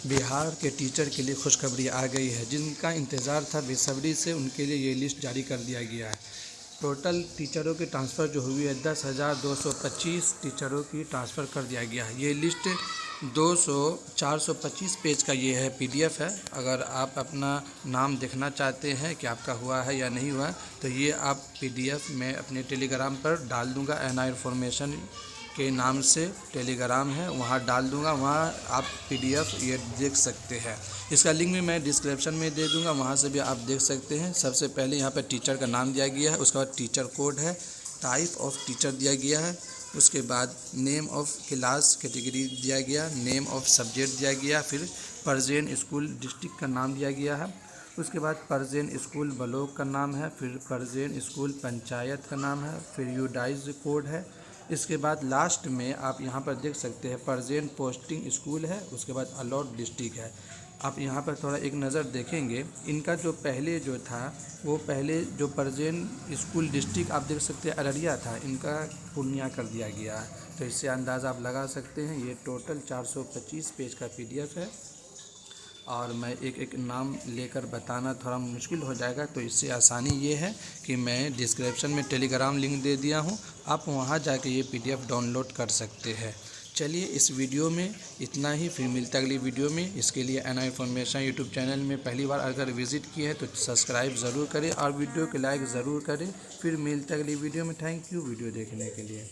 बिहार के टीचर के लिए खुशखबरी आ गई है। जिनका इंतज़ार था बेसब्री से, उनके लिए ये लिस्ट जारी कर दिया गया है। टोटल टीचरों की ट्रांसफ़र जो हुई है 10,225 टीचरों की ट्रांसफ़र कर दिया गया है। ये लिस्ट 425 पेज का ये है, PDF है। अगर आप अपना नाम देखना चाहते हैं कि आपका हुआ है या नहीं हुआ, तो ये आप PDF मैं अपने टेलीग्राम पर डाल दूँगा। NI इन्फॉर्मेशन के नाम से टेलीग्राम है, वहाँ डाल दूँगा। वहाँ आप PDF ये देख सकते हैं। इसका लिंक भी मैं डिस्क्रिप्शन में दे दूँगा, वहाँ से भी आप देख सकते हैं। सबसे पहले यहाँ पर टीचर का नाम दिया गया है, उसके बाद टीचर कोड है, टाइप ऑफ टीचर दिया गया है, उसके बाद नेम ऑफ क्लास कैटेगरी दिया गया, नेम ऑफ सब्जेक्ट दिया गया, फिर प्रेजेंट स्कूल डिस्ट्रिक्ट का नाम दिया गया है, उसके बाद प्रेजेंट स्कूल ब्लॉक का नाम है, फिर प्रेजेंट स्कूल पंचायत का नाम है, फिर यूडाइज कोड है। इसके बाद लास्ट में आप यहाँ पर देख सकते हैं प्रेजेंट पोस्टिंग स्कूल है, उसके बाद अलॉट डिस्ट्रिक्ट है। आप यहाँ पर थोड़ा एक नज़र देखेंगे, इनका जो पहले जो था वो पहले जो प्रेजेंट स्कूल डिस्ट्रिक्ट आप देख सकते हैं अररिया था, इनका पूर्णिया कर दिया गया है। तो इससे अंदाज़ा आप लगा सकते हैं। ये टोटल 425 पेज का PDF है और मैं एक एक नाम लेकर बताना थोड़ा मुश्किल हो जाएगा, तो इससे आसानी ये है कि मैं डिस्क्रिप्शन में टेलीग्राम लिंक दे दिया हूँ, आप वहाँ जाके ये PDF डाउनलोड कर सकते हैं। चलिए इस वीडियो में इतना ही, फिर मिलता अगली वीडियो में। इसके लिए NI इन्फॉर्मेशन यूट्यूब चैनल में पहली बार अगर विज़िट किए हैं तो सब्सक्राइब ज़रूर करें और वीडियो को लाइक ज़रूर करें। फिर मिलता अगली वीडियो में। थैंक यू वीडियो देखने के लिए।